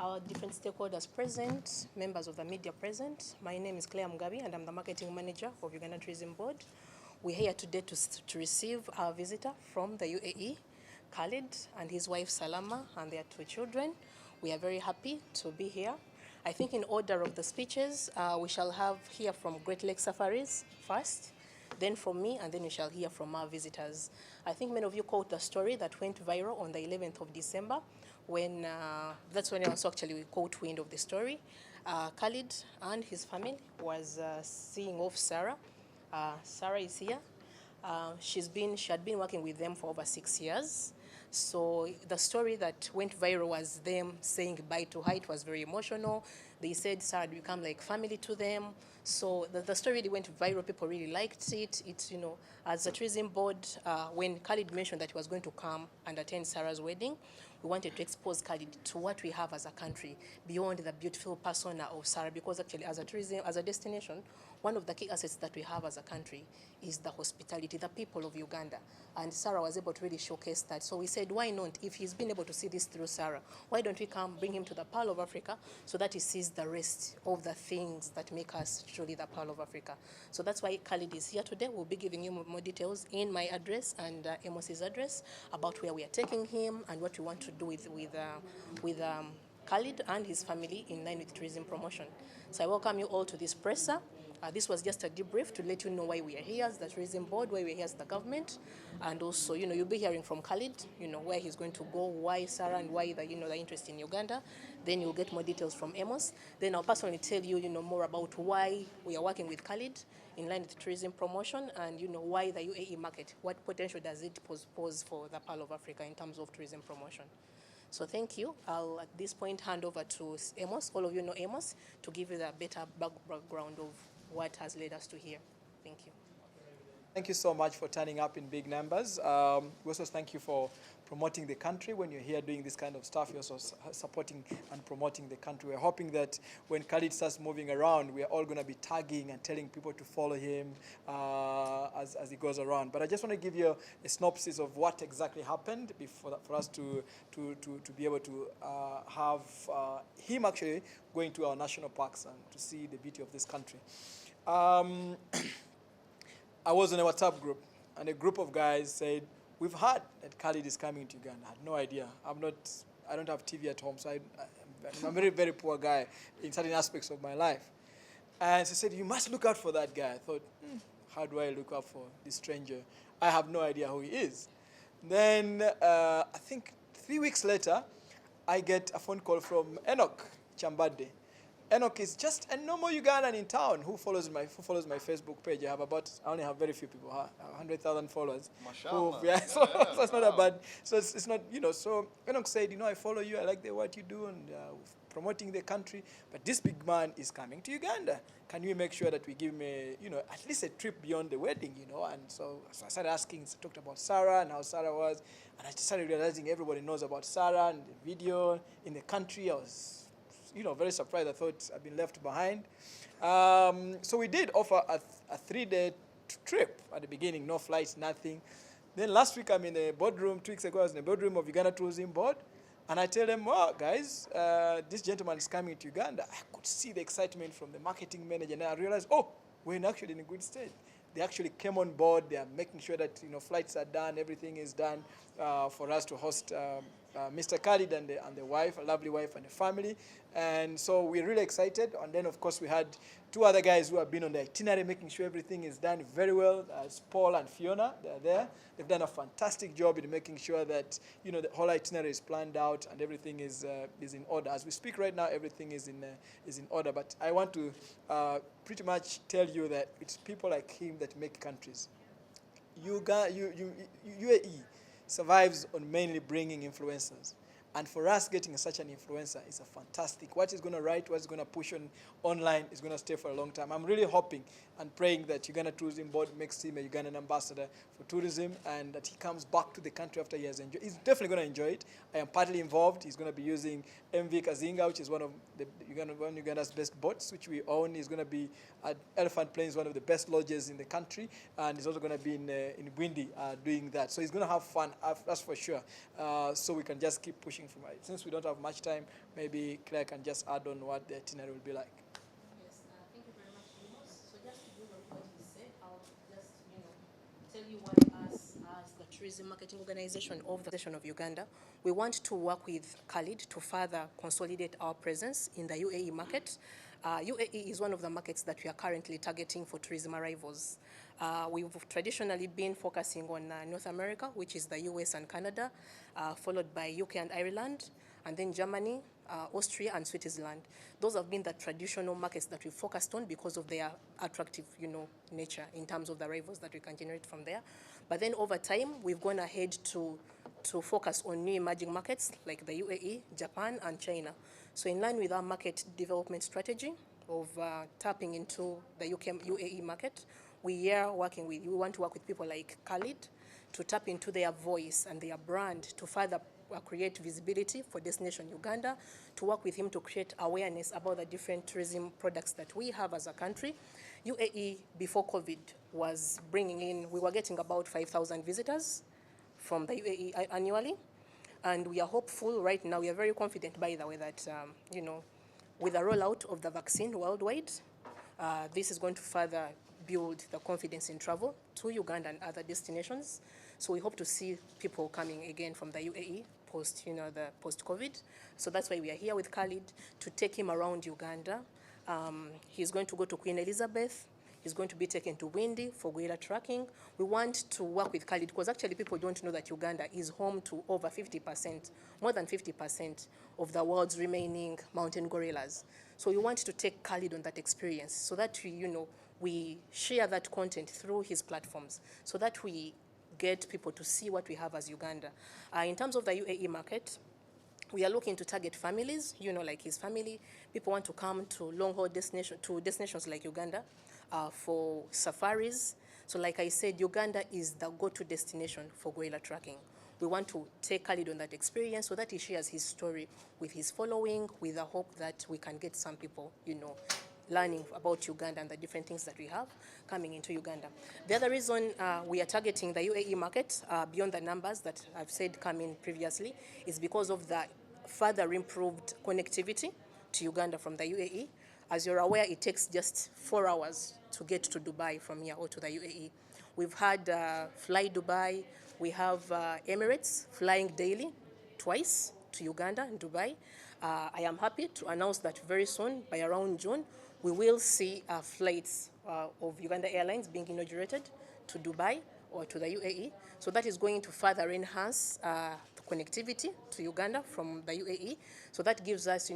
our different stakeholders present, members of the media present. My name is Claire Mugabi and I'm the marketing manager of Uganda Tourism Board. We're here today to receive our visitor from the UAE, Khalid and his wife Salama and their 2 children. We are very happy to be here. I think in order of the speeches, we shall hear from Great Lake Safaris first, then from me, and then we shall hear from our visitors. I think many of you caught the story that went viral on the 11th of December, when that's when also actually we caught wind of the story. Khalid and his family was seeing off Sarah. Sarah is here. She had been working with them for over 6 years. So the story that went viral was them saying goodbye to her. It was very emotional. They said Sarah had become like family to them. So the story really went viral. People really liked it. It's, as a tourism board, when Khalid mentioned that he was going to come and attend Sarah's wedding, we wanted to expose Khalid to what we have as a country beyond the beautiful persona of Sarah, because actually as a destination, one of the key assets that we have as a country is the hospitality, the people of Uganda. And Sarah was able to really showcase that. So we said, why not? If he's been able to see this through Sarah, why don't we come bring him to the Pearl of Africa so that he sees the rest of the things that make us truly the Pearl of Africa. So that's why Khalid is here today. We'll be giving you more details in my address and Amos's address about where we are taking him and what we want to do with Khalid and his family in line with tourism promotion. So I welcome you all to this presser. This was just a debrief to let you know why we are here as the tourism board, why we're here as the government, and also, you'll be hearing from Khalid, where he's going to go, why Sarah, and why the interest in Uganda. Then you'll get more details from Amos. Then I'll personally tell you, more about why we are working with Khalid in line with tourism promotion, and why the UAE market, what potential does it pose for the Pearl of Africa in terms of tourism promotion. So thank you. I'll at this point hand over to Amos. All of you know Amos, to give you the better background of what has led us to here. Thank you. Thank you so much for turning up in big numbers. We also thank you for promoting the country. When you're here doing this kind of stuff, you're also supporting and promoting the country. We're hoping that when Khalid starts moving around, we're all going to be tagging and telling people to follow him as he goes around. But I just want to give you a synopsis of what exactly happened for us to be able to have him actually going to our national parks and to see the beauty of this country. I was in a WhatsApp group, and a group of guys said, we've heard that Khalid is coming to Uganda. I had no idea. I don't have TV at home, so I'm a very, very poor guy in certain aspects of my life. And she said, you must look out for that guy. I thought, how do I look out for this stranger? I have no idea who he is. Then, I think 3 weeks later, I get a phone call from Enoch Chambade. Enoch is just a normal Ugandan in town who follows my Facebook page. I only have very few people, 100,000 followers. Mashallah. So it's not a bad. So it's not, So Enoch said, I follow you. I like what you do and promoting the country. But this big man is coming to Uganda. Can you make sure that we give him at least a trip beyond the wedding, And so I started asking. So talked about Sarah and how Sarah was, and I started realizing everybody knows about Sarah and the video in the country. I was very surprised. I thought I'd been left behind. So we did offer a 3-day trip at the beginning, no flights, nothing. Then last week I'm in the boardroom, 2 weeks ago I was in the boardroom of Uganda Tourism Board, and I tell them, well, guys, this gentleman is coming to Uganda. I could see the excitement from the marketing manager, and I realized, we're actually in a good state. They actually came on board. They are making sure that flights are done, everything is done for us to host Mr. Khalid and the wife, a lovely wife and a family. And so we're really excited. And then, of course, we had 2 other guys who have been on the itinerary, making sure everything is done very well. Paul and Fiona, they're there. They've done a fantastic job in making sure that the whole itinerary is planned out and everything is in order. As we speak right now, everything is in order. But I want to pretty much tell you that it's people like him that make countries. UAE survives on mainly bringing influencers. And for us, getting such an influencer is a fantastic. What he's going to write, what he's going to push online is going to stay for a long time. I'm really hoping and praying that Uganda Tourism Board makes him a Ugandan ambassador for tourism and that he comes back to the country after he has enjoyed. He's definitely going to enjoy it. I am partly involved. He's going to be using MV Kazinga, which is one of Uganda's best boats, which we own. He's going to be at Elephant Plains, one of the best lodges in the country. And he's also going to be in Bwindi doing that. So he's going to have fun, that's for sure. So we can just keep pushing watching from it. Since we don't have much time, maybe Claire can just add on what the itinerary will be like. Yes, thank you very much, Amos. So just to build on what he said, I'll just, tell you what us as the tourism marketing organization of Uganda, we want to work with Khalid to further consolidate our presence in the UAE market. UAE is one of the markets that we are currently targeting for tourism arrivals. We've traditionally been focusing on North America, which is the US and Canada, followed by UK and Ireland, and then Germany, Austria, and Switzerland. Those have been the traditional markets that we focused on because of their attractive, nature in terms of the arrivals that we can generate from there. But then over time, we've gone ahead to focus on new emerging markets like the UAE, Japan, and China. So in line with our market development strategy of tapping into the UAE market, we want to work with people like Khalid to tap into their voice and their brand to further create visibility for Destination Uganda, to work with him to create awareness about the different tourism products that we have as a country. UAE, before COVID, was bringing in, we were getting about 5,000 visitors from the UAE annually. And we are hopeful right now, we are very confident, by the way, that, with the rollout of the vaccine worldwide, this is going to further build the confidence in travel to Uganda and other destinations. So we hope to see people coming again from the UAE post-COVID. So that's why we are here with Khalid to take him around Uganda. He's going to go to Queen Elizabeth. He's going to be taken to Windy for gorilla tracking. We want to work with Khalid because actually people don't know that Uganda is home to over 50%, more than 50% of the world's remaining mountain gorillas. So we want to take Khalid on that experience so that we share that content through his platforms so that we get people to see what we have as Uganda. In terms of the UAE market, we are looking to target families, like his family. People want to come to long-haul destinations like Uganda for safaris. So like I said, Uganda is the go-to destination for gorilla tracking. We want to take Khalid on that experience so that he shares his story with his following, with the hope that we can get some people, learning about Uganda and the different things that we have coming into Uganda. The other reason we are targeting the UAE market, beyond the numbers that I've said come in previously, is because of the further improved connectivity to Uganda from the UAE. As you're aware, it takes just 4 hours to get to Dubai from here or to the UAE. We've had Fly Dubai, we have Emirates flying daily, twice to Uganda and Dubai. I am happy to announce that very soon, by around June, we will see flights of Uganda Airlines being inaugurated to Dubai or to the UAE. So that is going to further enhance connectivity to Uganda from the UAE. So that gives us,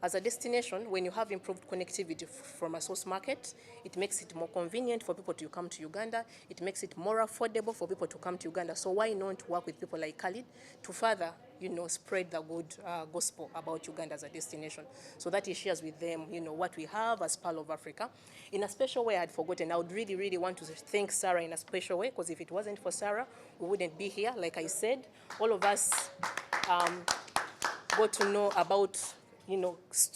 as a destination, when you have improved connectivity from a source market, it makes it more convenient for people to come to Uganda. It makes it more affordable for people to come to Uganda. So why not work with people like Khalid to further, spread the good gospel about Uganda as a destination, so that he shares with them, what we have as Pearl of Africa. In a special way, I'd forgotten, I would really, really want to thank Sarah in a special way, because if it wasn't for Sarah, we wouldn't be here. Like I said, all of us got to know about,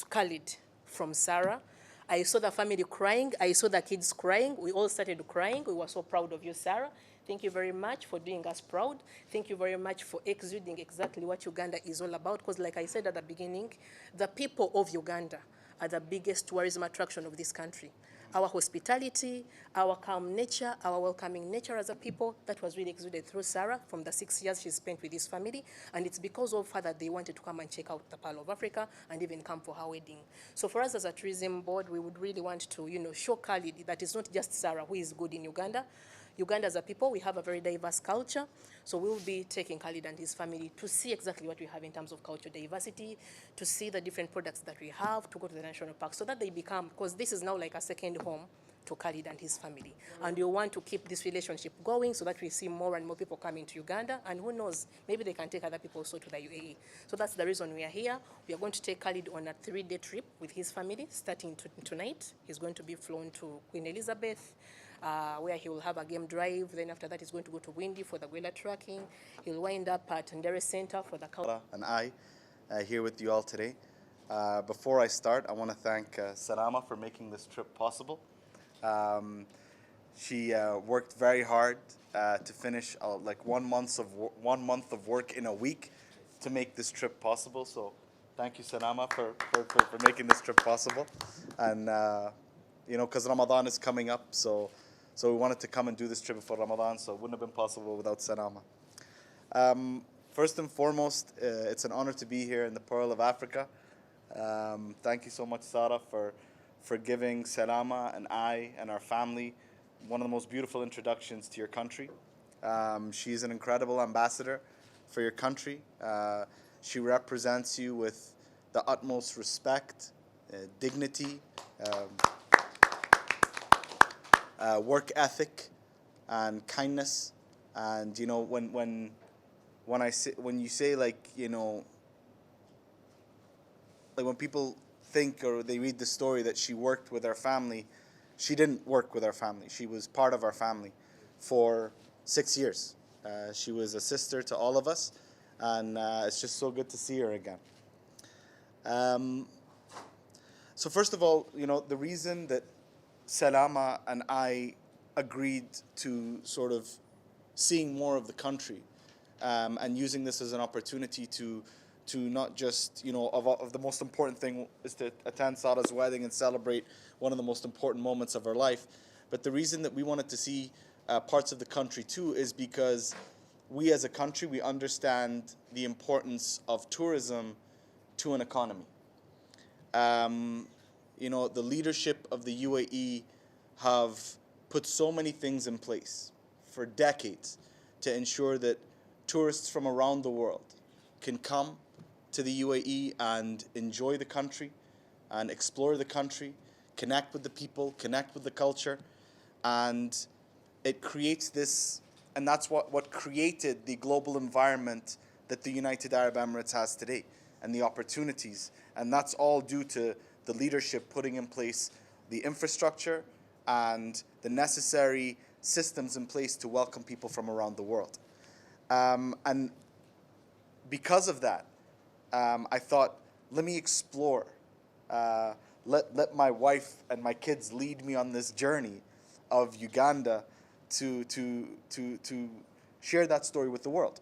Khalid from Sarah. I saw the family crying. I saw the kids crying. We all started crying. We were so proud of you, Sarah. Thank you very much for doing us proud. Thank you very much for exuding exactly what Uganda is all about. Because like I said at the beginning, the people of Uganda are the biggest tourism attraction of this country. Our hospitality, our calm nature, our welcoming nature as a people, that was really exuded through Sarah from the 6 years she spent with his family. And it's because of her that they wanted to come and check out the Pearl of Africa and even come for her wedding. So for us as a tourism board, we would really want to, show Khalid that it's not just Sarah who is good in Uganda. Uganda as a people, we have a very diverse culture. So we will be taking Khalid and his family to see exactly what we have in terms of cultural diversity, to see the different products that we have, to go to the national park, so that they become, because this is now like a second home to Khalid and his family. And we want to keep this relationship going so that we see more and more people coming to Uganda. And who knows, maybe they can take other people also to the UAE. So that's the reason we are here. We are going to take Khalid on a 3-day trip with his family, starting tonight. He's going to be flown to Queen Elizabeth, where he will have a game drive. Then after that, he's going to go to Windy for the gorilla tracking. He'll wind up at Ndere Center for the culture. And I, here with you all today. Before I start, I want to thank Salama for making this trip possible. She worked very hard to finish like 1 month of work in a week to make this trip possible. So thank you, Salama, for making this trip possible. And, because Ramadan is coming up, so we wanted to come and do this trip before Ramadan, so it wouldn't have been possible without Salama. First and foremost, it's an honor to be here in the Pearl of Africa. Thank you so much, Sarah, for giving Salama and I and our family one of the most beautiful introductions to your country. She's an incredible ambassador for your country. She represents you with the utmost respect, dignity, work ethic, and kindness. And when you say like when people think or they read the story that she worked with our family, she didn't work with our family. She was part of our family for 6 years. She was a sister to all of us, and it's just so good to see her again. So first of all, the reason that Salama and I agreed to sort of seeing more of the country and using this as an opportunity to not just, of the most important thing is to attend Sarah's wedding and celebrate one of the most important moments of her life. But the reason that we wanted to see parts of the country too is because we as a country, we understand the importance of tourism to an economy. The leadership of the UAE have put so many things in place for decades to ensure that tourists from around the world can come to the UAE and enjoy the country and explore the country, connect with the people, connect with the culture, and it creates this, and that's what created the global environment that the United Arab Emirates has today and the opportunities, and that's all due to the leadership putting in place the infrastructure and the necessary systems in place to welcome people from around the world. And because of that, I thought, let me explore. Let my wife and my kids lead me on this journey of Uganda to share that story with the world.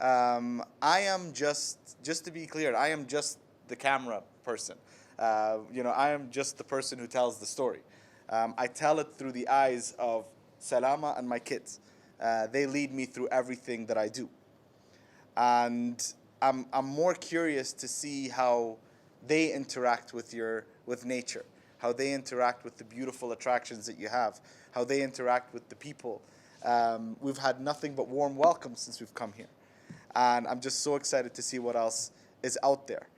I am just to be clear, I am just the camera person. I am just the person who tells the story. I tell it through the eyes of Salama and my kids. They lead me through everything that I do. And I'm more curious to see how they interact with nature, how they interact with the beautiful attractions that you have, how they interact with the people. We've had nothing but warm welcomes since we've come here. And I'm just so excited to see what else is out there.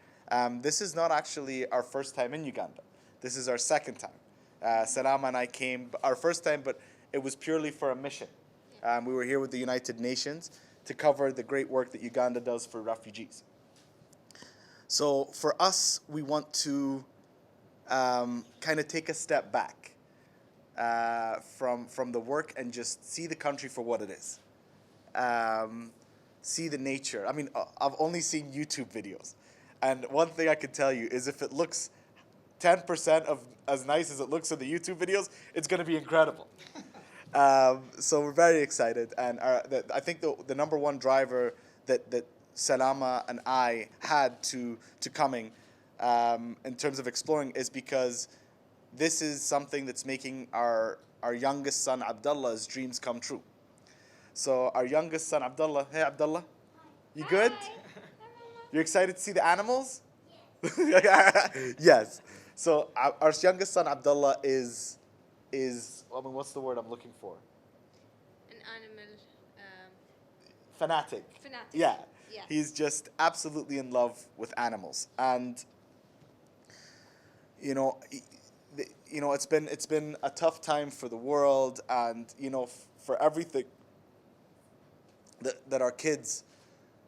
This is not actually our first time in Uganda. This is our second time. Salama and I came our first time, but it was purely for a mission. We were here with the United Nations to cover the great work that Uganda does for refugees. So for us, we want to kind of take a step back from the work and just see the country for what it is. See the nature. I mean, I've only seen YouTube videos. And one thing I can tell you is if it looks 10% of as nice as it looks in the YouTube videos, it's going to be incredible. So we're very excited, and I think the number one driver that Salama and I had to coming in terms of exploring is because this is something that's making our youngest son Abdullah's dreams come true. So our youngest son Abdullah, hey Abdullah, you good? You're excited to see the animals? Yes. So our youngest son Abdullah is what's the word I'm looking for? An animal. Fanatic. Fanatic. Yeah. Yeah. He's just absolutely in love with animals, and it's been a tough time for the world, and for everything that our kids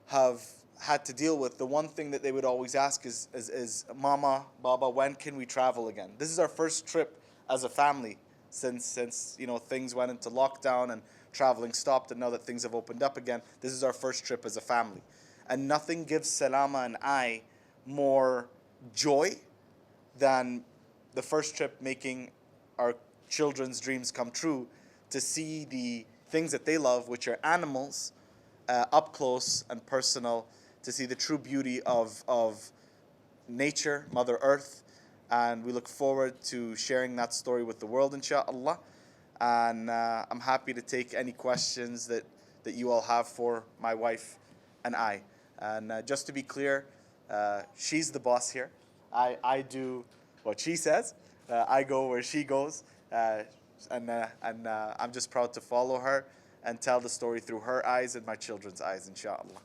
have had to deal with. The one thing that they would always ask is Mama, Baba, when can we travel again? This is our first trip as a family since things went into lockdown and traveling stopped, and now that things have opened up again, this is our first trip as a family. And nothing gives Salama and I more joy than the first trip making our children's dreams come true, to see the things that they love, which are animals, up close and personal, to see the true beauty of nature, Mother Earth, and we look forward to sharing that story with the world, inshallah. And I'm happy to take any questions that you all have for my wife and I. And just to be clear, she's the boss here. I do what she says. I go where she goes. And I'm just proud to follow her and tell the story through her eyes and my children's eyes, inshallah.